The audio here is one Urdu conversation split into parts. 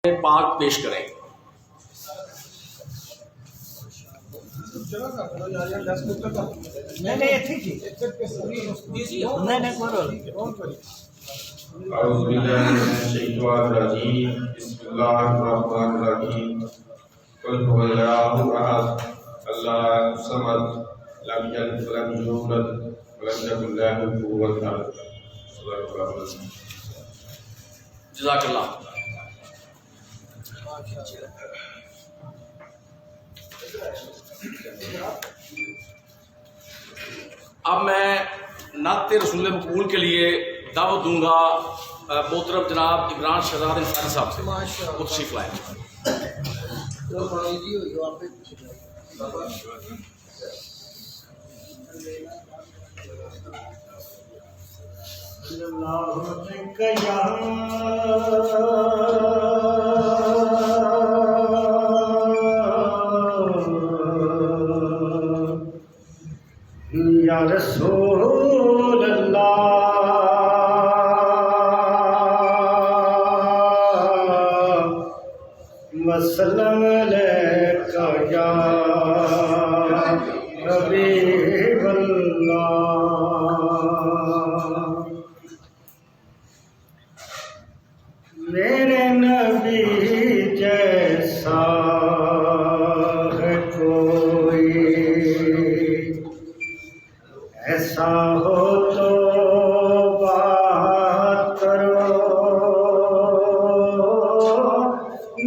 پاک پیش کریں۔ اعوذ باللہ من الشیطان الرجیم بسم اللہ الرحمن الرحیم قل هو اللہ احد اللہ الصمد لم یلد ولم یولد ولم یکن له کفوا احد۔ صدق اللہ العظیم۔ جزاک اللہ۔ اب میں نعت رسول مقبول کے لیے دعوت دوں گا محترم جناب عمران شہزاد انصاری صاحب سے، خود تشریف لائیں۔ یا رسول اللہ وسلم علیکہ یا حبیب اللہ۔ میرے نبی جیسا ہے کوئی، ایسا ہو تو بات کرو،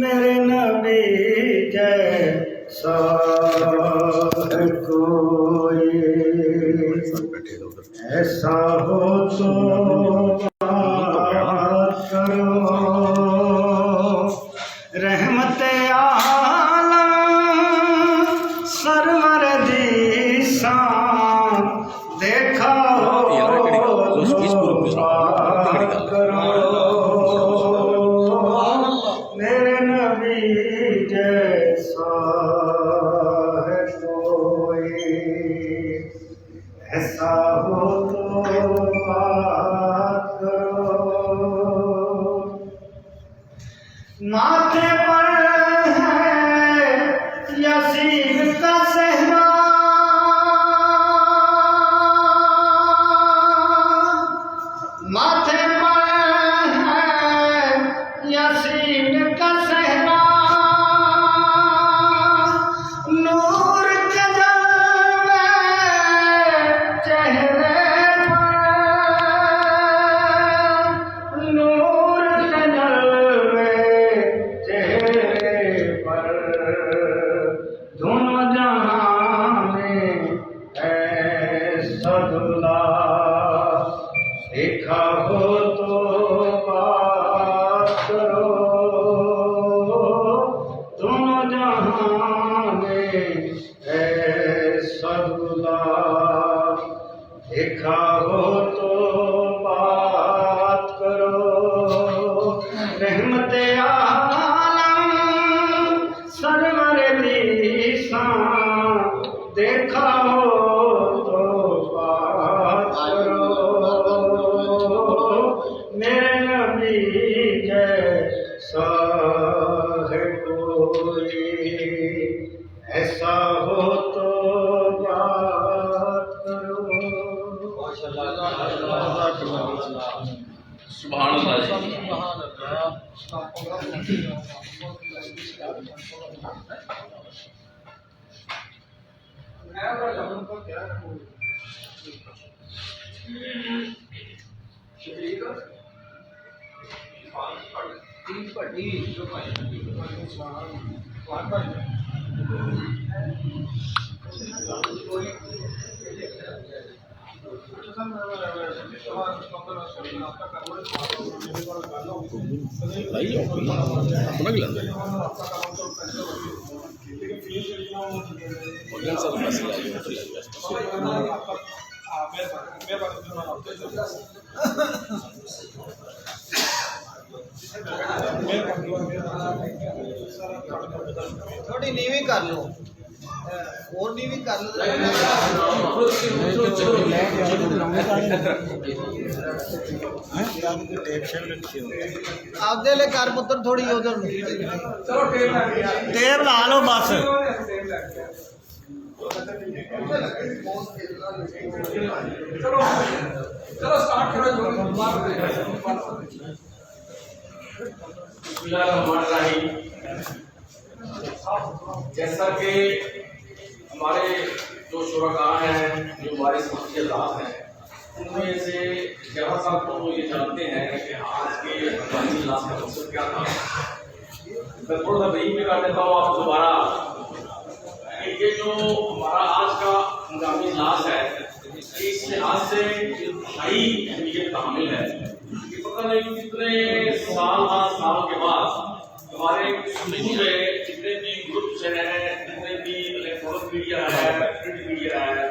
میرے نبی جیسا ہے کوئی، ایسا ہو تو بات کرو۔ رحمت عالم سرور دی شان دیکھا میرے نبی جیسا ہے کوئی، ایسا ہو تو بات کرو۔ ماتھے پر ہے یاسین کا صحرا، ماتھے پر ہے یاسین کا صحرا، نور کے جلوے چہرے پر، نور کے جلوے چہرے پر، دونوں جہاں میں ایسا دلہا دیکھا ہو تو بات کرو، دونوں جہاں میں ایسا دلہا دیکھا ہو تو بات کرو۔ رحمت عالم سرور دی شان دیکھا ہو تو بات کرو، میرے نبی جیسا ہے کوئی، ایسا ہو تو بات کرو۔ سبحان اللہ جی۔ تھوڑی نیوی کر لو۔ اور نہیں بھی کر آپ دے لے کر پتر تھوڑی ادھر ٹیپ لا لو بس جیسا کہ ہمارے جو شرکاء ہیں جو ہمارے سماجی اعزاز ہیں ان میں سے 11 سال تو یہ جانتے ہیں کہ آج کے ہماری اجلاس کا مقصد کیا تھا. میں تھوڑا سا بریف میں کر دیتا ہوں آپ دوبارہ کہ یہ جو ہمارا آج کا ہنگامی اجلاس ہے اس لحاظ سے انتہائی اہمیت کا حامل ہے کہ پتہ نہیں کتنے سال کے بعد ہمارے سمجھ رہے جتنے بھی گروپس ہیں جتنے بھی الیکٹرانک میڈیا ہے پرنٹ میڈیا ہے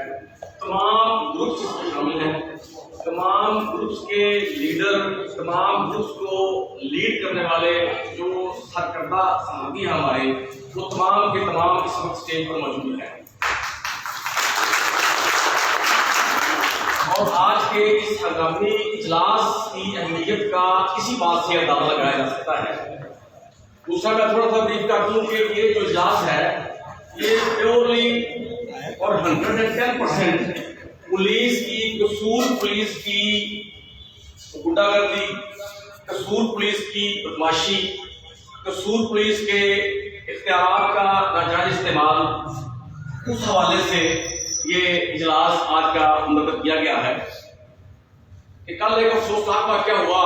تمام گروپس اس میں شامل ہیں. تمام گروپس کے لیڈر تمام گروپس کو لیڈ کرنے والے جو سرکردہ ساتھی ہیں ہمارے وہ تمام کے تمام اس وقت اسٹیج پر موجود ہیں. اور آج کے اس ہنگامی اجلاس کی اہمیت کا اسی بات سے اندازہ لگایا جا سکتا ہے. دوسرا میں تھوڑا سا بریف کر دوں کہ یہ جو اجلاس ہے یہ پیورلی اور 110% پولیس کی قصور پولیس کی غنڈہ گردی قصور پولیس کی بدماشی قصور پولیس کے اختیارات کا ناجائز استعمال اس حوالے سے یہ اجلاس آج کا منعقد کیا گیا ہے. کہ کل ایک افسوسناک واقعہ ہوا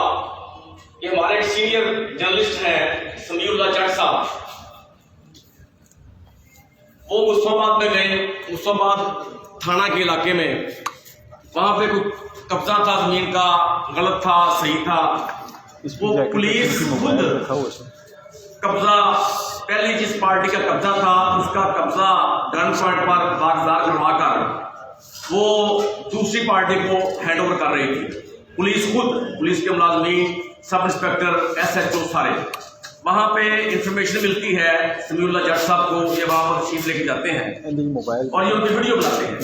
کہ ہمارے سینئر جرنلسٹ ہیں سمیع اللہ جٹ صاحب وہ مصطفیٰ آباد میں گئے. مصطفیٰ آباد تھانہ کے علاقے میں وہاں پہ کچھ قبضہ تھا زمین کا غلط تھا صحیح تھا. وہ پولیس خود قبضہ پہلی جس پارٹی کا قبضہ تھا اس کا قبضہ گن پوائنٹ پر کاغذات کروا کر وہ دوسری پارٹی کو ہینڈ اوور کر رہی تھی. پولیس خود پولیس کے ملازمین sub inspector S H O سارے وہاں پہ انفارمیشن ملتی ہے سمیع اللہ جٹ صاحب کو یہ وہاں پر تشریف لے کے جاتے ہیں اور یہ ان کی ویڈیو بناتے ہیں.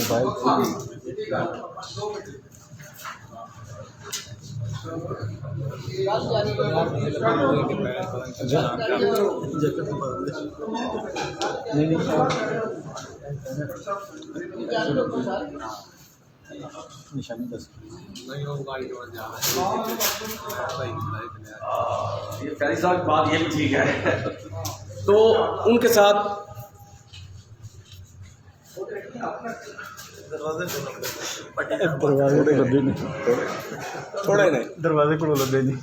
یہ پہلی سال بات یہ بھی ٹھیک ہے. تو ان کے ساتھ دروازے کو لگے نہیں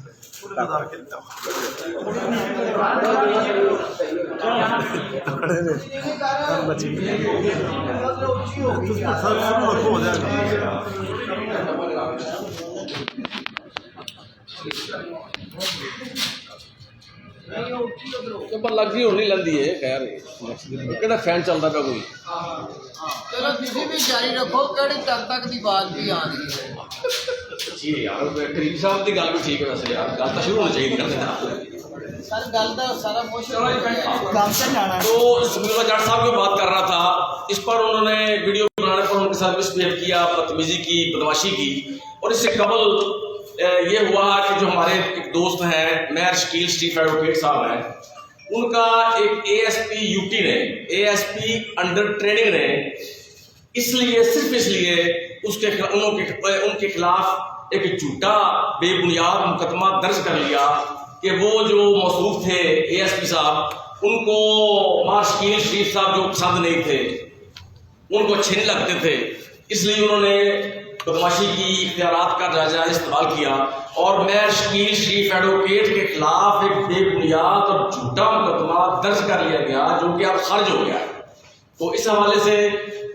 لگ جی ہونی لگتی ہے. خیر کہڑا فین چلتا پیا کوئی چلو تھی بھی جاری رکھو کہڑی تب تک کی بات بھی آ رہی ہے. جی یار کریم صاحب کی گل بھی ٹھیک ہے. ویسے یار گل تو شروع ہونی چاہیے کرتے سر گل کا سارا جانا تو سمیع اللہ جٹ صاحب کی بات کر رہا تھا. اس پر انہوں نے ویڈیو بنانے پر ان کے ساتھ مسبہیو کیا بدتمیزی کی بدماشی کی. اور اس سے قبل یہ ہوا کہ جو ہمارے ایک دوست ہیں میر شکیل اسٹریف ایڈوکیٹ صاحب ہیں ان کا ایک A S P U T نے A S P under training نے صرف اس لیے ان کے خلاف ایک جھوٹا بے بنیاد مقدمہ درج کر لیا کہ وہ جو موصوف تھے اے ایس پی صاحب ان کو مار شکیل شریف صاحب جو پسند نہیں تھے ان کو اچھے نہیں لگتے تھے. اس لیے انہوں نے بدماشی کی اختیارات کا ناجائز استعمال کیا اور میر شکیل شریف ایڈوکیٹ کے خلاف ایک بے بنیاد اور جھوٹا مقدمہ درج کر لیا گیا جو کہ اب خارج ہو گیا. تو اس حوالے سے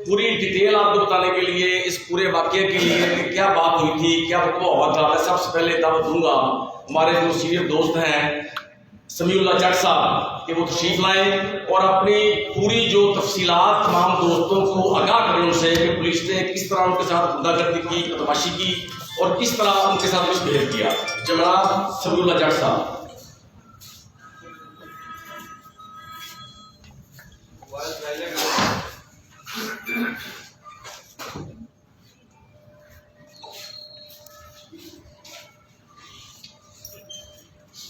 پوری ڈیٹیل آپ کو بتانے کے لیے اس پورے واقعے کے لیے کہ کیا بات ہوئی تھی کیا وقوع ہوا تھا میں سب سے پہلے دعوت دوں گا ہمارے جو سینئر دوست ہیں سمیع اللہ جٹ صاحب کہ وہ تشریف لائیں اور اپنی پوری جو تفصیلات تمام دوستوں کو آگاہ کریں ان سے کہ پولیس نے کس طرح ان کے ساتھ غنڈہ گردی کی بدماشی کی اور کس طرح ان کے ساتھ مسبہیو کیا. جناب سمیع اللہ جٹ صاحب.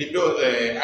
DPO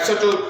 SHO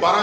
12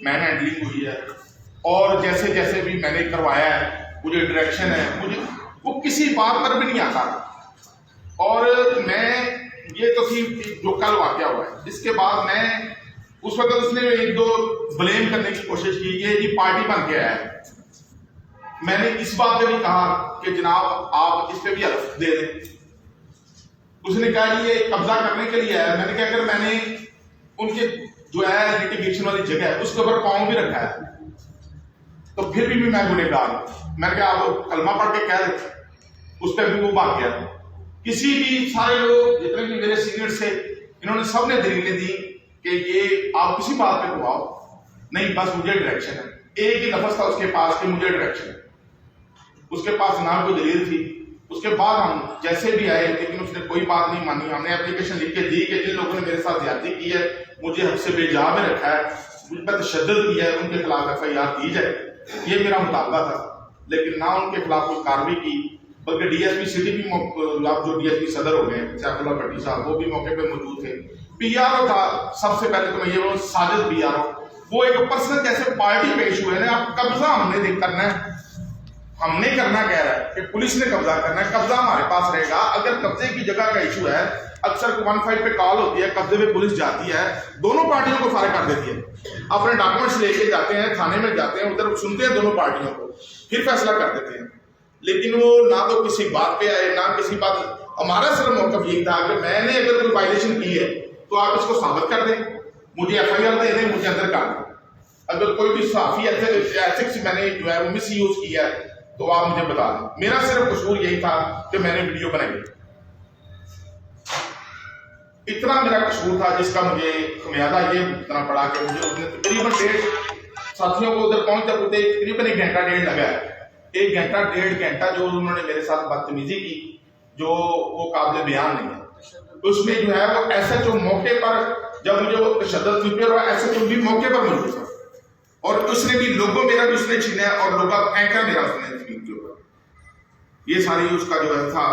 مین ہینڈلنگ ہوئی ہے، اور جیسے جیسے بھی میں نے کروایا ہے مجھے ڈائریکشن ہے، مجھے وہ کسی بات پر بھی نہیں آتا. اور میں یہ تو تھی جو کل واقعہ ہوا ہے. اس کے بعد میں اس وقت اس نے ایک دو بلیم کرنے کی کوشش کی، یہ جی پارٹی بن کے آیا ہے. میں نے اس بات پہ بھی کہا کہ جناب آپ اس پہ بھی حلف دے دیں. اس نے کہا یہ قبضہ کرنے کے لیے آیا. میں نے کہا اگر میں نے ان کے جو ہے لیٹیگیشن والی جگہ ہے اس کے اوپر پاؤں بھی رکھا ہے تو پھر بھی میں گنہگار ہوں. میں نے کہا آپ کلمہ پڑھ کے کہہ دیں. اس پہ بھی وہ بھاگ گیا. کسی بھی سارے لوگ جتنے بھی میرے سینئر سے انہوں نے سب نے دلیلیں دی کہ یہ آپ کسی بات پہ کھواؤ نہیں، بس مجھے ڈائریکشن ہے. ایک ہی لفظ تھا اس کے پاس کہ مجھے ڈائریکشن ہے. اس کے پاس نہ کوئی دلیل تھی. اس کے بعد ہم جیسے بھی آئے لیکن اس نے کوئی بات نہیں مانی. ہم نے اپلیکیشن لکھ کے دی کہ جن لوگوں نے میرے ساتھ زیادتی کی ہے، مجھے حد سے بے جا میں رکھا ہے، مجھ پر تشدد کیا ہے، ان کے خلاف ایف آئی آر دی جائے. یہ میرا مطالبہ تھا. لیکن نہ ان کے خلاف کوئی کارروائی کی، بلکہ ڈی ایس پی سٹی بھی جو ڈی ایس پی صدر ہو گئے سیف اللہ بھٹی صاحب، وہ بھی موقع پہ موجود تھے. پی آر او تھا. سب سے پہلے تو میں یہ بولوں ساجد پی آر او، وہ ایک پرسنل جیسے پارٹی پیش ہوئے ہیں. اب قبضہ ہم نے کرنا ہے، ہم نے کرنا کہہ رہا ہے کہ پولیس نے قبضہ کرنا ہے. قبضہ ہمارے پاس رہے گا. اگر قبضے کی جگہ کا ایشو ہے، اکثر 15 پہ کال ہوتی ہے، قبضے پہ پولیس جاتی ہے، دونوں پارٹیوں کو فارغ کر دیتی ہے. اپنے ڈاکومنٹس لے کے جاتے ہیں، تھانے میں جاتے ہیں، ادھر سنتے ہیں دونوں پارٹیوں کو، پھر فیصلہ کر دیتے ہیں. لیکن وہ نہ تو کسی بات پہ آئے، نہ کسی بات. ہمارا صرف موقف یہی تھا کہ میں نے اگر کوئی وائلیشن کی ہے تو آپ اس کو ثابت کر دیں، مجھے ایف آئی آر دے دیں، مجھے اندر کر دیں. اگر کوئی بھی صحافی ایتھکس میں نے جو ہے وہ مس یوز کیا ہے تو آپ مجھے بتا دیں. میرا صرف قصور یہی تھا کہ میں نے ویڈیو بنائی. اتنا میرا قصور تھا جس کا مجھے خمیازہ یہ اتنا پڑا کہ مجھے تقریباً 1.5 ساتھیوں کو ادھر پہنچتے ہوتے تقریباً 1 گھنٹہ 1.5 لگا ہے. 1 گھنٹہ 1.5 گھنٹہ جو انہوں نے میرے ساتھ بدتمیزی کی جو وہ قابل بیان نہیں ہے. اس میں جو ہے وہ ایس ایچ او موقع پر جب مجھے وہ تشدد ہوئی اور ایس ایچ او بھی موقع پر موجود تھا اور اس نے بھی لوگوں میرا بھی اس نے چھینا ہے اور لوگوں اینکر میرا اس نے زمین کے اوپر. یہ ساری اس کا جو ہے تھا.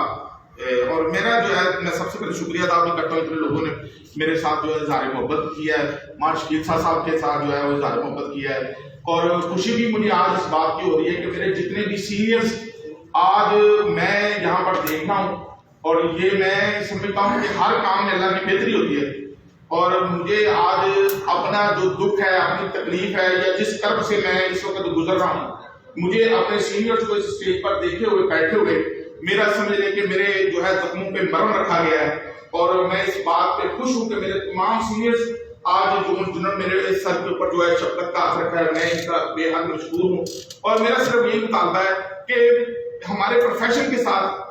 اور میرا جو ہے میں سب سے پہلے شکریہ ادا بھی کرتا ہوں اتنے لوگوں نے میرے ساتھ جو ہے اظہار محبت کیا ہے. مارشکیل صاحب کے ساتھ جو ہے وہ اظہار محبت کیا ہے. اور خوشی بھی مجھے آج اس بات کی ہو رہی ہے کہ میرے جتنے بھی سینئرز آج میں یہاں پر دیکھ رہا ہوں اور یہ میں سمجھتا ہوں کہ ہر کام میں اللہ کی بہتری ہوتی ہے. اور مجھے آج اپنا جو دکھ ہے، اپنی تکلیف ہے یا جس کرب سے میں اس وقت گزر رہا ہوں، مجھے اپنے سینئرز کو اس اسٹیج پر دیکھے ہوئے بیٹھے ہوئے میرا سمجھ لیں کہ میرے جو ہے زخموں پہ مرہم رکھا گیا ہے. اور میں اس بات پہ خوش ہوں کہ میرے تمام سینئرز آج جنہوں نے میرے سر کے اوپر جو ہے شفقت کا ہاتھ رکھا ہے، میں ان کا بے حد مشکور ہوں. اور میرا صرف یہی مطالبہ ہے کہ ہمارے پروفیشن کے ساتھ،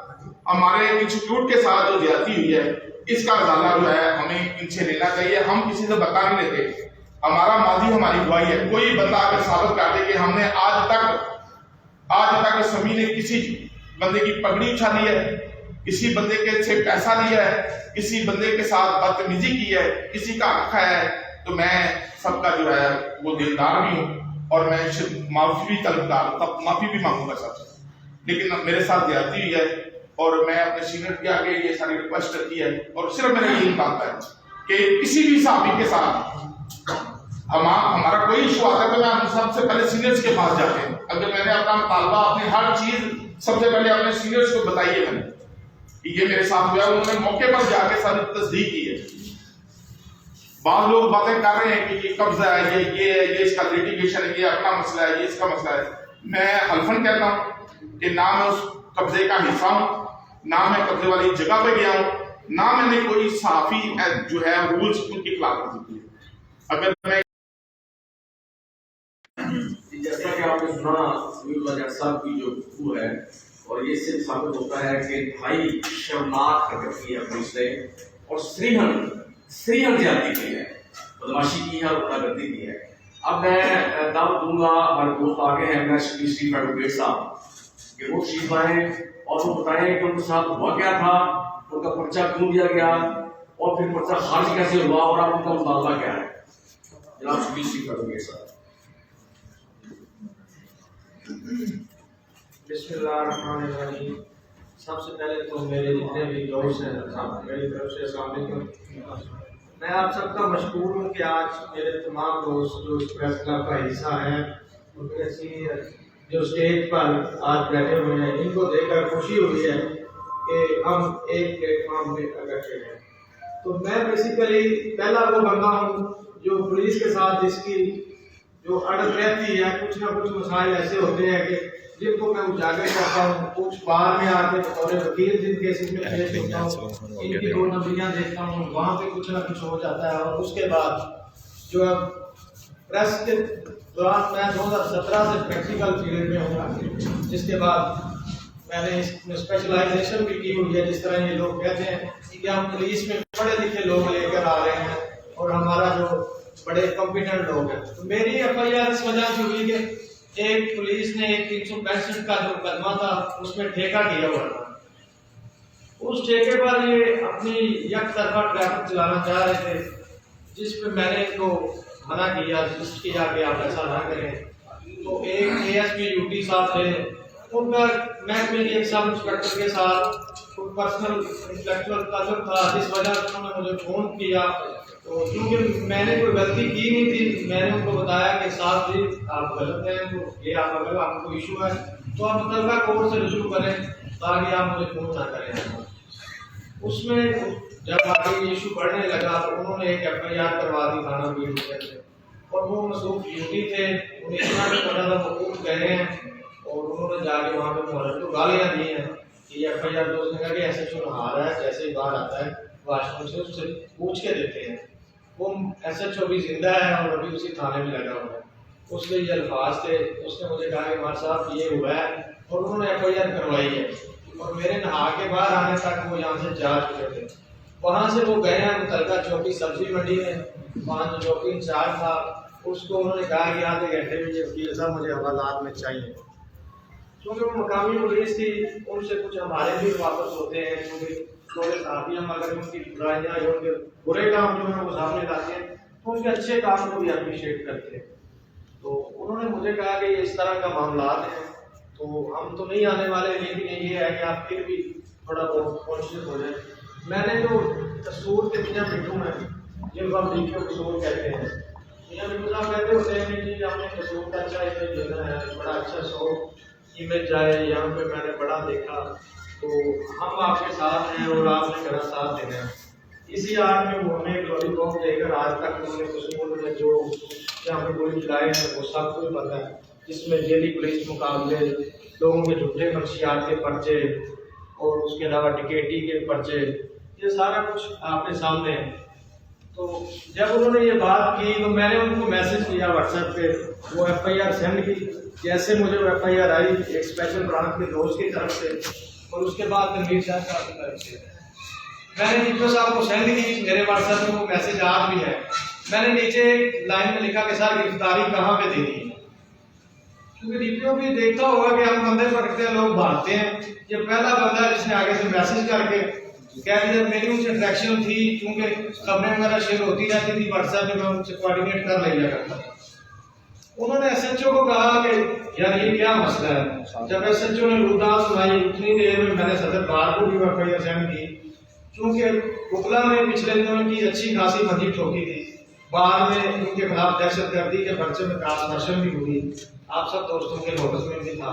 ہمارے انسٹیٹیوٹ کے ساتھ جو زیادتی ہوئی ہے اس کا ازالہ جو ہے ہمیں ان سے لینا چاہیے. ہم کسی سے بتا نہیں لیتے. ہمارا ماضی ہماری گواہی ہے. کوئی بندہ اگر ثابت کر دے کہ ہم نے آج تک سمی نے کسی بندے کی پگڑی اچھالی ہے، کسی بندے کے سے پیسہ لیا ہے، کسی بندے کے ساتھ بدتمیزی کی ہے، کسی کا حق کھایا ہے، تو میں سب کا جو ہے وہ دیندار بھی ہوں اور میں معافی بھی طلبگار، معافی بھی مانگوں گا سب سے. لیکن میرے ساتھ زیادتی ہوئی ہے اور میں اپنے سینئر کے آگے یہ ساری ریکویسٹ کرتی ہے. اور صرف میرا یہی بات ہے کہ کسی بھی صحافی کے ساتھ ہمارا کوئی ایشو آتا ہے تو میں ہم سب سے پہلے سینئرز کے پاس جاتے ہیں. اگر میں نے اپنا مطالبہ، اپنی ہر چیز سب سے پہلے اپنے سینئرز کو بتائی ہے میں نے کہ یہ میرے ساتھ ہوا ہے. انہوں نے موقع پر جا کے ساری تصدیق کی ہے. بعض لوگ باتیں کر رہے ہیں کہ یہ قبضہ ہے، یہ اس کا لیٹیگیشن ہے، یہ اپنا مسئلہ ہے، یہ اس کا مسئلہ ہے. میں حلفاً کہتا ہوں کہ نہ میں اس قبضے کا حصہ ہوں، نہ میں قبضے والی جگہ پہ گیا ہوں، نہ میں نے کوئی صحافی جو ہے رولز ان کی خلاف ورزی کی ہے. اگر میں جیسا کہ آپ نے سنا سمیع اللہ جٹ صاحب کی جو گفتگو ہے اور یہ صرف ثابت ہوتا ہے کہ انتہائی شرمناک حرکت کی ہے پولیس نے اور سریحن زیادتی کی ہے، بدماشی کی ہے اور غنڈہ گردی کی ہے. اب میں دعوت دوں گا ہمارے دوست آگے ہیں، میں شریف ایڈوکیٹ صاحب کہ وہ تشریف آئیں اور وہ بتائیں کہ ان کے ساتھ ہوا کیا تھا، ان کا پرچہ کیوں دیا گیا اور پھر پرچہ خارج کیسے ہوا اور اب ان کا مطالبہ کیا ہے. جناب شریف ایڈوکیٹ صاحب. بسم اللہ الرحمن الرحیم. سب سے پہلے تو میرے جتنے بھی دوست ہیں میری طرف سے السلام علیکم. میں آپ سب کا مشکور ہوں کہ آج میرے تمام دوست جو اس پریس کلب کا حصہ ہیں ان کے سینئر جو اسٹیج پر آج بیٹھے ہوئے ہیں، ان کو دیکھ کر خوشی ہوئی ہے کہ ہم ایک پلیٹ فارم پہ اکٹھے ہیں۔ تو میں بیسیکلی پہلا وہ بندہ ہوں جو پولیس کے ساتھ جس کی جو اڑت رہتی ہے، کچھ نہ کچھ مسائل ایسے ہوتے ہیں کہ جن کو میں اجاگر کرتا ہوں، کچھ بار میں آ کے اور وکیل جن کیسز میں پیش ہوتا ہوں، ان کی دو نظریاں دیکھتا ہوں، وہاں پہ کچھ نہ کچھ ہو جاتا ہے۔ اور اس کے بعد جو اب پریس کے دوران میں 2017 سے پریکٹیکل فیلڈ میں ہوں، جس کے بعد میں نے اس میں اسپیشلائزیشن بھی کی ہوئی ہے۔ جس طرح یہ لوگ کہتے ہیں کہ ہم پولیس میں پڑھے لکھے لوگ لے کر آ رہے ہیں اور ہمارا جو بڑے کمپیٹنٹ لوگ ہیں، تو میری ایف آئی آر اس وجہ سے ہوئی کہ ایک پولیس نے ایک 365 کا جو مقدمہ تھا اس میں ٹھیکہ کیا ہوا تھا۔ اس ٹھیکے پر یہ اپنی یک طرفہ ٹریفک چلانا چاہ رہے تھے، جس پہ میں نے ان کو منع کیا، رجسٹ کیا کہ آپ ایسا نہ کریں۔ تو ایک A S P U T صاحب تھے، ان کا محکمے کے ایک سب انسپیکٹر کے ساتھ کوئی پرسنل انٹلیکچوئل تعلق تھا، جس وجہ سے انہوں نے مجھے فون کیا۔ تو کیونکہ میں نے کوئی غلطی کی نہیں تھی، میں نے ان کو بتایا کہ صاحب جی آپ غلط ہیں، تو یہ آپ اگر آپ کو ایشو ہے تو آپ متعلقہ کورٹ سے رجوع کریں تاکہ آپ مجھے فون نہ کریں۔ اس میں جب آگے یہ ایشو بڑھنے لگا تو انہوں نے ایک ایف آئی آر کروا دی تھانہ بی سے، اور وہ مصروف ڈیوٹی تھے، انہیں اتنا بھی پتا تھا حقوق کہہ رہے ہیں، اور انہوں نے جا کے وہاں پہ محرر کو گالیاں دی ہیں کہ یہ ایف آئی آر دوست نے کہا کہ ایسے ایچ او نہا رہا ہے، جیسے ہی باہر آتا ہے واش روم سے اس سے پوچھ کے دیتے ہیں۔ وہ ایس ایچ او بھی زندہ ہے اور ابھی اسی تھانے میں لگا ہوا ہے۔ اس کے یہ الفاظ تھے، اس نے مجھے کہا کہ ہمارے صاحب یہ ہوا ہے، اور انہوں نے ایف آئی آر کروائی ہے، اور میرے نہا کے باہر آنے تک وہ یہاں سے جا چکے تھے۔ وہاں سے وہ گئے ہیں متعلقہ چوکی سبزی منڈی میں، وہاں جو چوکی انچارج تھا اس کو انہوں نے کہا کہ آدھے گھنٹے میں یہ وکیل صاحب مجھے حوالات میں چاہیے۔ چونکہ وہ مقامی پولیس تھی، ان سے کچھ ہمارے بھی واپس ہوتے ہیں، کیونکہ تھوڑے صحافی ہم اگر ان کی برائیاں یا ان کے برے کام جو ہیں وہ سامنے لاتے ہیں تو ان کے اچھے کام کو بھی اپریشیٹ کرتے ہیں۔ تو انہوں نے مجھے کہا کہ یہ اس طرح کا معاملات ہیں تو ہم تو نہیں آنے والے، لیکن یہ ہے کہ آپ پھر بھی تھوڑا بہت کانشیس ہو جائیں۔ میں نے جو قصور کے میاں مٹھو ہیں، جن کو ہم ڈی قصور کہتے ہیں، میاں مٹھو صاحب کہتے ہوتے ہیں کہ جی ہم نے قصور کا اچھا امیج دینا ہے، بڑا اچھا شو امیج جائے، یہاں پہ میں نے بڑا دیکھا تو ہم آپ کے ساتھ ہیں اور آپ نے میرا ساتھ دینا ہے۔ اسی آڑ میں وہ ہمیں گلوری کام دے کر آج تک انہوں نے قصور میں جو یہاں پہ گولی چلائے ہیں وہ سب کو پتہ ہے، جس میں ڈیلی پولیس مقابلے، لوگوں کے جھوٹے منشیات کے پرچے اور اس کے علاوہ ڈکیٹی کے پرچے، یہ سارا کچھ آپ کے سامنے ہے۔ تو جب انہوں نے یہ بات کی تو میں نے ان کو میسج کیا واٹس ایپ پہ، وہ ایف آئی آر سینڈ کی۔ جیسے مجھے وہ ایف آئی آر آئی ایک اسپیشل برانچ کے دوست کی طرف سے اور اس کے بعد تنویر شاہ صاحب کی طرف سے، میں نے ڈی پی او صاحب کو سینڈ کی۔ میرے واٹس ایپ میں وہ میسج آج بھی ہے۔ میں نے نیچے لائن میں لکھا کہ سر گرفتاری کہاں پہ دینی ہے، کیونکہ ڈی پی او بھی دیکھتا ہوگا کہ ہم بندے پکڑتے ہیں، لوگ بھاگتے ہیں۔ یہ پہلا بندہ ہے جس نے آگے سے میسج کر کے کہہ دیا، میری ان سے انٹریکشن تھی کیونکہ خبریں وغیرہ شیئر ہوتی رہتی تھی واٹس ایپ پہ، میں ان سے کوآرڈینیٹ کر لیا کرتا تھا۔ انہوں نے ایس ایچ او کو کہا کہ یار یہ کیا مسئلہ ہے۔ جب ایس ایچ او نے رودان سنائی اتنی دیر میں نے صدر بار کو بھی ایف آئی آر سینڈ کی، چونکہ وکلا نے پچھلے دنوں ان کی اچھی خاصی بندی ٹھوکی تھی، بعد میں ان کے خلاف دہشت گردی کے پرچے میں کراس ورشن بھی ہوئی، آپ سب دوستوں کے نوٹس میں بھی تھا۔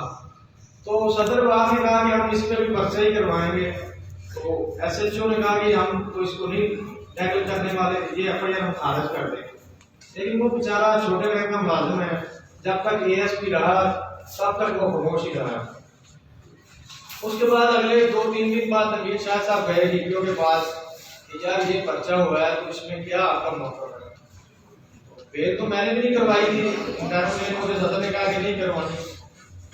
تو صدر بار نے کہا کہ ہم اس پہ بھی پرچہ ہی کروائیں گے۔ تو ایس ایچ او نے کہا کہ ہم تو اس کو نہیں ٹیکل کرنے والے، یہ ایف آئی آر ہم خارج کر دیں۔ لیکن وہ بیچارہ چھوٹے رینک کا ملازم ہے، جب تک اے ایس پی رہا تب تک وہ خاموش ہی رہا۔ اس کے بعد اگلے 2-3 دن بعد تنویر شاہ صاحب گئے ڈی پی او کے پاس کہ یار یہ پرچہ ہوا ہے تو اس میں کیا آپ کا موقع ہے۔ پھر تو میں نے بھی نہیں کروائی تھی، مجھے صدر نے کہا کہ نہیں کروانی،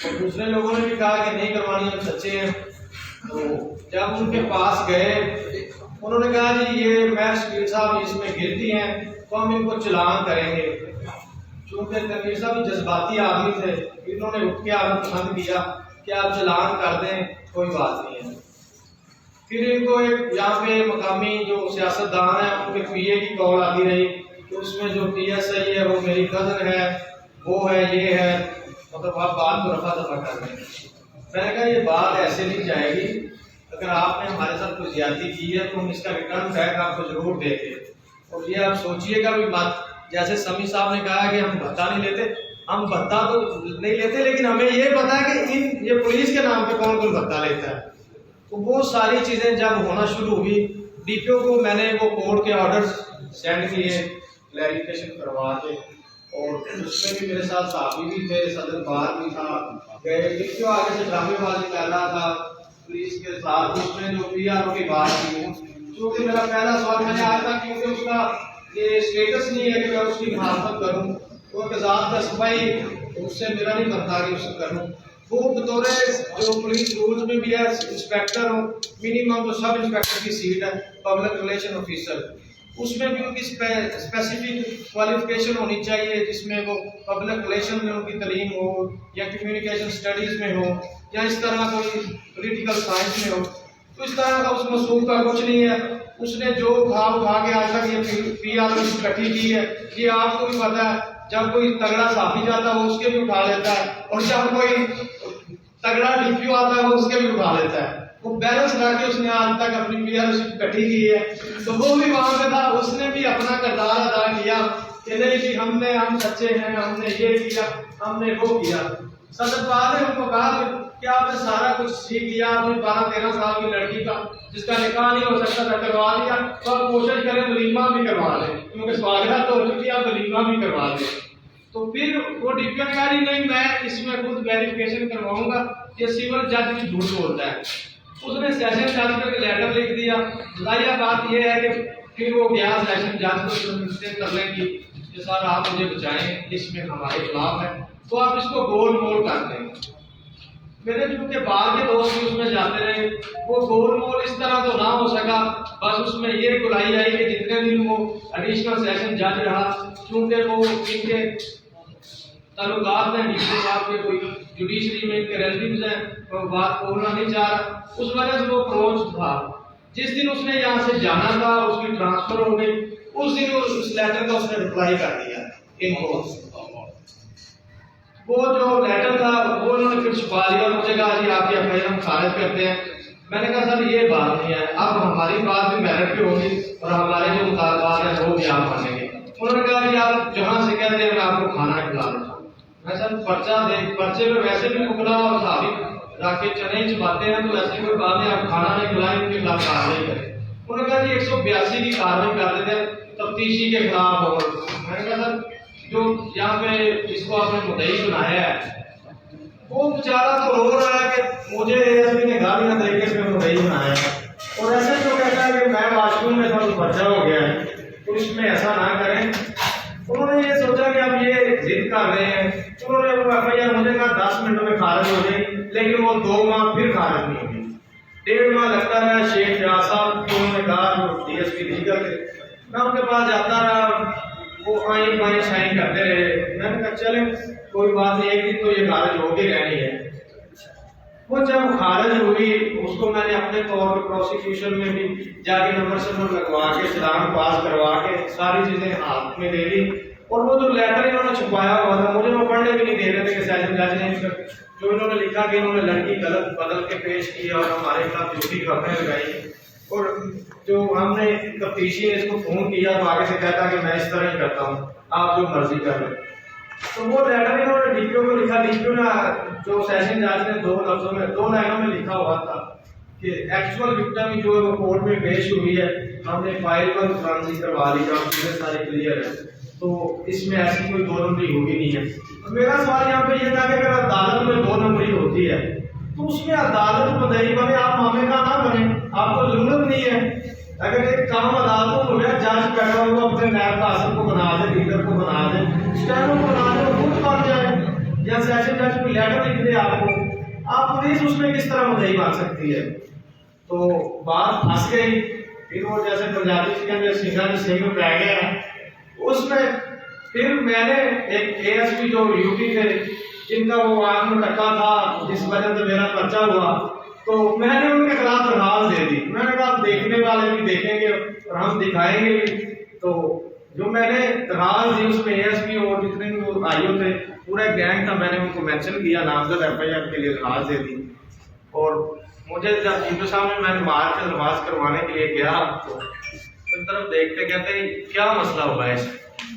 اور دوسرے لوگوں نے بھی کہا کہ نہیں کروانی، ہم سچے ہیں۔ تو جب ان کے پاس گئے انہوں نے کہا جی یہ میں شکیل صاحب اس میں گرتی ہیں تو ہم ان کو چلان کریں گے۔ چونکہ تنویر صاحب جذباتی آدمی تھے، انہوں نے اٹھ کے آپ پسند کیا کہ آپ چلان کر دیں، کوئی بات نہیں ہے۔ پھر ان کو ایک یہاں پہ مقامی جو سیاست دان ہیں ان کے پی اے کی کال آتی رہی کہ اس میں جو پی ایس آئی ہے وہ میری کزن ہے، وہ ہے، یہ ہے، مطلب آپ بات کو رفع دفع کر دیں۔ میں نے کہا یہ بات ایسے نہیں جائے گی، اگر آپ نے ہمارے ساتھ کوئی زیادتی کی ہے تو ہم اس کا ریٹرن بیک آپ کو ضرور دیں گے، اور یہ آپ سوچیے گا بھی بات، جیسے سمیع صاحب نے کہا کہ ہم بھتہ نہیں لیتے، ہم بھتہ تو نہیں لیتے لیکن ہمیں یہ پتا ہے کہ یہ پولیس کے نام پہ کون کون بھتہ لیتا ہے۔ تو وہ ساری چیزیں جب ہونا شروع ہوئی، ڈی پی او کو میں نے وہ کورٹ کے آرڈرز سینڈ کیے کلیریفیکیشن کروا کے، اور اس میں بھی میرے ساتھ صحافی بھی تھے، صدر بار بھی تھا، ڈی پی او آگے سے ڈرامے بازی کر رہا تھا پولیس کے ساتھ، اس میں جو پی آر او کی بات کی ہے، چونکہ میرا پہلا سوال میں نے آیا تھا کیونکہ اس کا یہ اسٹیٹس نہیں ہے کہ میں اس کی مخالفت کروں، وہ کذاب کا صفائی اس سے میرا نہیں بنتا کہ اسے کروں۔ وہ بطور جو پولیس رولز میں بھی ہے انسپیکٹر ہوں، منیمم جو سب انسپیکٹر کی سیٹ ہے پبلک ریلیشن آفیسر، اس میں بھی ان کی اسپیسیفک کوالیفکیشن ہونی چاہیے، جس میں وہ پبلک ریلیشن میں ان کی تعلیم ہو، یا کمیونیکیشن اسٹڈیز میں ہو، یا اس طرح کوئی پولیٹیکل سائنس میں ہو۔ تو اس طرح کا اس مصروف کا کچھ نہیں ہے۔ اس نے جو اٹھا کے آج تک یہ پی آر اکٹھی کی ہے، یہ آپ کو بھی پتا ہے، جب کوئی تگڑا صحافی جاتا ہے وہ اس کے بھی اٹھا لیتا ہے، اور جب کوئی تگڑا ڈی پی او آتا ہے وہ اس کے بھی اٹھا لیتا ہے۔ وہ بیلنس لا کے اس نے آج تک اپنی پی آر اکٹھی کی ہے، تو وہ بھی وہاں پہ تھا، اس نے بھی اپنا کردار ادا کیا کہ نہیں جی ہم سچے ہیں، ہم نے یہ کیا، ہم نے وہ کیا۔ صدر بار نے ان کو کہا کہ آپ نے سارا کچھ سیکھ لیا، آپ نے 12-13 سال کی لڑکی کا جس کا نکاح نہیں ہو سکتا تھا کروا لیا، تو آپ کوشش کریں ولیمہ بھی کروا لیں، کیونکہ سواگت تو ہو چکی ہے، آپ ولیمہ بھی کروا لیں۔ تو پھر وہ ڈی پی او کہہ رہی نہیں میں اس میں خود ویریفیکیشن کرواؤں گا، یہ سول جج بھی جھوٹ بولتا ہے۔ اس نے سیشن جج کو ایک لیٹر لکھ دیا۔ ظاہر بات یہ ہے کہ پھر وہ گیا سیشن جج کو کرنے کی کہ سر آپ مجھے بچائیں، اس میں ہمارے خلاف ہے، تو آپ اس کو گول مول کر دیں۔ میرے چونکہ باہر کے دوست بھی اس میں جاتے رہے، وہ گول مول اس طرح تو نہ ہو سکا، بس اس میں یہ گلائی آئی کہ جتنے دن وہ ایڈیشنل سیشن جج رہا، چونکہ وہ ان کے تعلقات ہیں ڈی پی او صاحب کے، کوئی جوڈیشری میں ان کے ریلیٹیوز ہیں، وہ بات بولنا نہیں چاہ رہا، اس وجہ سے وہ اپروچ تھا۔ جس دن اس نے یہاں سے جانا تھا، اس کی ٹرانسفر ہو گئی، اس دن اس لیٹر کا اس نے رپلائی کر دیا ان کو۔ وہ جو لیٹر تھا وہ انہوں نے پھر چھپا لیا اور مجھے کہا جی آپ کی ایف آئی آر ہم خارج کرتے ہیں۔ میں نے کہا سر یہ بات نہیں ہے، اب ہماری بات بھی میرٹ پہ ہوگی اور ہمارے جو مطالبات ہیں وہ بھی آپ مانیں گے۔ انہوں نے کہا جی آپ جہاں سے کہتے ہیں میں آپ کو کھانا کھلا دیتا ہوں۔ میں سر پرچے میں ویسے بھی مکلا اور صحافی رکھ کے چنے چباتے ہیں، تو ایسی کوئی بات نہیں، آپ کھانا نہیں کھلائیں، ان کے خلاف کارروائی کریں۔ انہوں نے کہا جی 182 کی کارروائی کر دیتے ہیں تفتیشی کے خلاف۔ اور میں نے کہا سر جو یہاں پہ جس کو آپ نے مدعی بنایا ہے وہ بیچارہ تو رو رہا ہے کہ مجھے ایس پی نے گالی نہ طریقے سے مدعی بنایا ہے، اور ایسے جو کہتا ہے کہ میں واش روم میں تھا تو بچہ ہو گیا ہے، تو اس میں ایسا نہ کریں۔ انہوں نے یہ سوچا کہ اب یہ ضد کر رہے ہیں، انہوں نے وہ ایف آئی آر مجھے کہا 10 منٹوں میں خارج ہو گئی، لیکن وہ 2 ماہ پھر خارج نہیں ہوگی۔ 1.5 ماہ لگتا رہا۔ شیخ جہاز صاحب کو انہوں نے کہا جو ڈی ایس پی لیگل تھے، میں ان کے پاس جاتا رہا، وہ آئیں بائیں شائیں کرتے رہے۔ میں نے کہا چلیں کوئی بات نہیں، ایک دن تو یہ خارج ہو کے رہنی ہے۔ وہ جب خارج ہوئی اس کو میں نے اپنے طور پر پروسیکیوشن میں بھی جا کے نمبر لگوا کے چلان پاس کروا کے ساری چیزیں ہاتھ میں لے لی، اور وہ جو لیٹر انہوں نے چھپایا ہوا تھا مجھے وہ پڑھنے بھی نہیں دے رہے تھے کہ سیشن جج نے جو انہوں نے لکھا کہ انہوں نے لڑکی غلط بدل کے پیش کی اور ہمارے خلاف جھوٹی خبریں لگائی، اور جو ہم نے تفتیشی نے اس کو فون کیا تو آگے سے کہتا کہ میں اس طرح ہی کرتا ہوں، آپ جو مرضی کر لیں۔ تو وہ لیٹر انہوں نے ڈی پی او کو لکھا، ڈی پی او نے جو سیشن جج نے 2 لفظوں میں 2 لائنوں میں لکھا ہوا تھا کہ ایکچوئل وکٹم جو کورٹ میں پیش ہوئی ہے ہم نے فائل پر فرانسی کروا لی، کام چیزیں سارے کلیئر ہے، تو اس میں ایسی کوئی 2 نمبری ہوگی نہیں ہے۔ میرا سوال یہاں پہ یہ تھا کہ اگر عدالت میں 2 نمبری ہوتی ہے تو اس میں عدالت مدعی بنے، آپ معاملے کا نہ بنے، آپ کو ضرورت نہیں ہے۔ اگر ایک کام عدالتوں کو ہے، جج بیٹھا ہوا اپنے نیب قاصد کو بنا دے، لیڈر کو بنا دے، اسٹینو کو بنا دے، خود پڑھ جائے، یا سیشن جج کو لیٹر لکھ دے آپ کو، آپ پولیس اس میں کس طرح مدعی بن سکتی ہے؟ تو بات پھنس گئی۔ پھر وہ جیسے پنجابی کے اندر سنگھا میں سنگھ میں رہ گیا، اس میں پھر میں نے ایک اے ایس پی جو یو پی تھے جن کا وہ آنکھ میں ٹکا تھا جس وجہ سے میرا پرچہ ہوا، تو میں نے ان کے خلاف درخواست دے دی۔ میں نے کہا دیکھنے والے بھی دیکھیں گے اور ہم دکھائیں گے بھی۔ تو جو میں نے درخواست دی اس میں اے ایس پی اور جتنے بھی وہ آئی او تھے، پورا ایک گینگ تھا، میں نے ان کو مینشن کیا، نامزد ایف آئی آر کے لیے درخواست دے دی۔ اور مجھے جب ڈی پی او صاحب نے میں نے مارچ سے درخواست کروانے کے لیے گیا تو طرف دیکھتے کہتے ہیں کیا مسئلہ ہوگا اس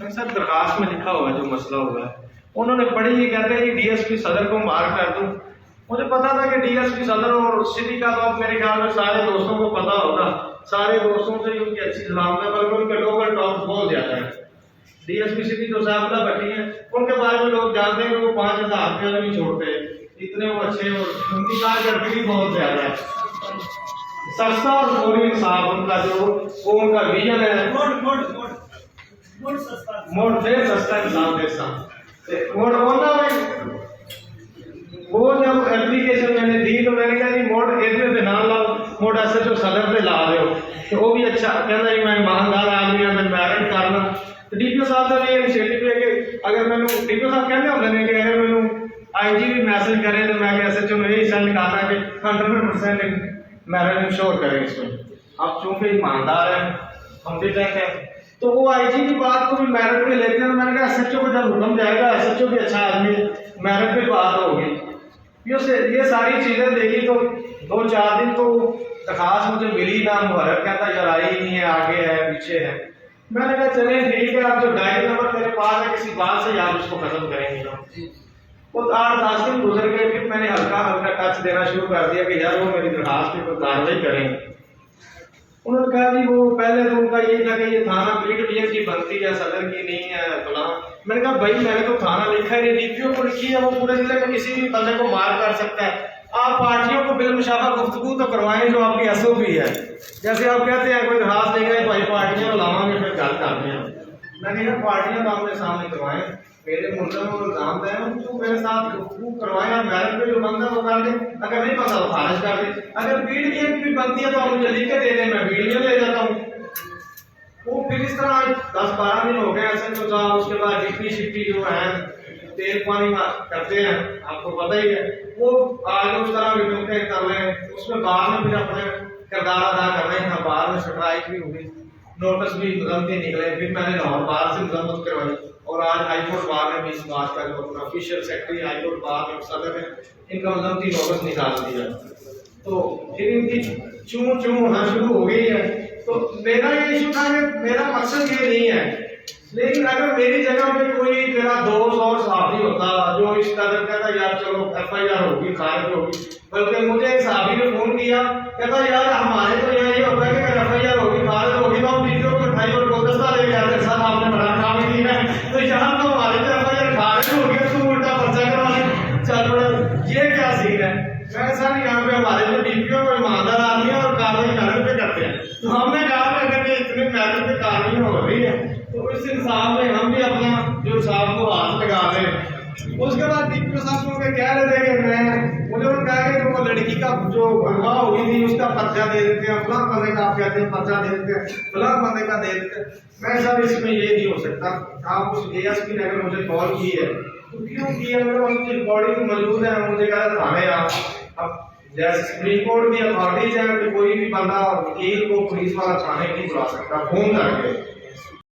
میں سر درخواست میں لکھا ہوا ہے جو مسئلہ ہوگا ہے. انہوں نے پڑھی یہ کہتے ہیں کہ DSP صدر کو مار کر دوں. مجھے پتا تھا کہ DSP صدر اور سٹی کا تو میرے خیال میں سارے دوستوں کو پتا ہوگا, سارے دوستوں سے ان کی اچھی سلامت ہے, بلکہ ان کے لوکل ٹاک بہت زیادہ ہے. DSP سٹی جو صاحب بٹی ہیں ان کے بارے میں لوگ جانتے ہیں کہ وہ 5,000 روپیہ نہیں چھوڑتے, اتنے وہ اچھے اور ان کی کارکردگی بہت زیادہ ہے. سستا اور فوری انصاف ان کا جو وہ ان کا ویژن ہے, موڑ دیر سستا انصاف دے ساتھ موڑ ہونا میں وہ جب اپلیکیشن میں نے دی تو میں نے کہا جی موڑ ادھر پہ نہ لاؤ, موڑ ایسے جو صدر پہ لا رہے ہو تو وہ بھی اچھا کہنا جی میں ایماندار آدمی ہوں, میں میرٹ کرنا. تو DPO صاحب کا بھی انیشیٹو ہے کہ اگر میں DPO صاحب کہنے ہوتے ہیں کہ اگر میں IG بھی میسج کرے تو میں ایسے میں یہی سینڈ کرنا کہ 100% میرٹ انشور کریں اس میں. اب چونکہ ایماندار ہیں کمپیٹنٹ ہیں تو وہ IG کی بات کو بھی میرٹ پہ لیتے ہیں. میں نے کہا SHO کو جب حکم جائے گا, SHO بھی اچھا آدمی ہے, میرٹ پہ بات ہوگی. یہ ساری چیزیں دیکھی تو 2-4 دن تو درخواست مجھے ملی نہ, محرک کہتا یار آئی نہیں ہے, آگے ہے پیچھے ہے. میں نے کہا چلیں ٹھیک ہے, آپ جو ڈائری نمبر میرے پاس ہے کسی بات سے آپ اس کو ختم کریں گے. وہ 8-10 دن گزر گئے, پھر میں نے ہلکا ہلکا ٹچ دینا شروع کر دیا کہ یار وہ میری درخواست پہ کوئی کارروائی کریں. انہوں نے کہا جی وہ پہلے تو ان کا یہ تھا کہ یہ تھانہ PWM کی بنتی ہے, صدر کی نہیں ہے فلاں. میں نے کہا بھائی میں نے تو تھانہ لکھا ہے نہیں, DPO کو لکھی ہے, وہ پورے ضلع میں کسی بھی بندے کو مار کر سکتا ہے. آپ پارٹیوں کو بالمشابہ گفتگو تو کروائیں جو آپ کی SOP ہے. جیسے آپ کہتے ہیں کوئی درخواست دے گئے بھائی پارٹیاں لاؤں گے پھر گل کرتے ہیں. میں نے کہا پارٹیاں تو آپ نے سامنے کروائیں, میرے ملزم اور الزام دیں تو میرے ساتھ گفتگو کروائیں, اور میرٹ پہ جو بندہ وہ کر دیں, اگر نہیں بندہ وہ خارج کر دیں. اگر PWM کی بنتی ہے تو آپ مجھے لکھ کے دے دیں, میں PWM لے جاتا ہوں. وہ پھر اس طرح 10-12 دن ہو گئے SHO صاحب. اس کے بعد DP شپی جو ہیں تیل پانی کرتے ہیں, آپ کو پتہ ہی ہے, وہ آگے اس طرح بھی کر رہے ہیں. اس میں بعد میں پھر اپنے کردار ادا کر رہے ہیں. بعد میں سٹرائک بھی ہوگی, نوٹس بھی مذمتی نکلے. پھر میں نے لاہور بار سے مذمت کروائی, اور آج ہائی کورٹ بار میں بھی اس بات کا جو اپنا official secretary high court bar میں صدر ہے, ان کا مذمتی نوٹس نکال دیا. تو پھر ان کی چوں ہونا شروع ہو گئی ہے. تو میرا یہ ایشو تھا کہ میرا مقصد یہ نہیں ہے, لیکن اگر میری جگہ پہ کوئی میرا دوست اور صحافی ہوتا جو اس قدر کہتا یار چلو FIR ہوگی, خارج ہوگی, بلکہ مجھے ایک صحافی نے فون کیا, کہتا یار ہمارے تو یہ ہوتا ہے کہ اگر FIR ہوگی, خارج ہوگی تو ہم DPO کو اٹھائی اور گلدستہ لے کے آتے سر آپ نے بڑا کام کیا ہے, تو یہاں تو ہمارے تو FIR خارج ہوگی تو الٹا پرچہ کروانے چل پڑے. یہ کیا سین ہے؟ میں سر یہاں پہ ہمارے جو DPO کو ایماندار آدمی ہے اور کاروائی میرٹ پہ کرتے ہیں. تو ہم نے کہا کہ اگر یہ اتنے میرٹ پہ کاروائی ہو رہی ہے تو اس انصاف میں ہم بھی اپنا جو صاحب کو ہاتھ لگا دیں. اس کے بعد DPO صاحب کو کہہ رہے تھے کہ مجھے انہوں نے کہا کہ وہ لڑکی کا جو اغوا ہوئی تھی اس کا پرچہ دے دیتے ہیں, فلاں بندے کا آپ کہتے ہیں پرچہ دے دیتے ہیں, فلاں بندے کا دے دیتے ہیں. میں سر اس میں یہ نہیں ہو سکتا. آپ اس ASP نے اگر مجھے کال کی ہے تو کیوں کی ہے, میرے ان کی ریکارڈنگ موجود ہے. مجھے کہا تھانے آپ اب جیسے سپریم کورٹ کی اتھارٹیز ہے کہ کوئی بھی بندہ وکیل کو پولیس والا تھانے نہیں بلا سکتا فون کر کے.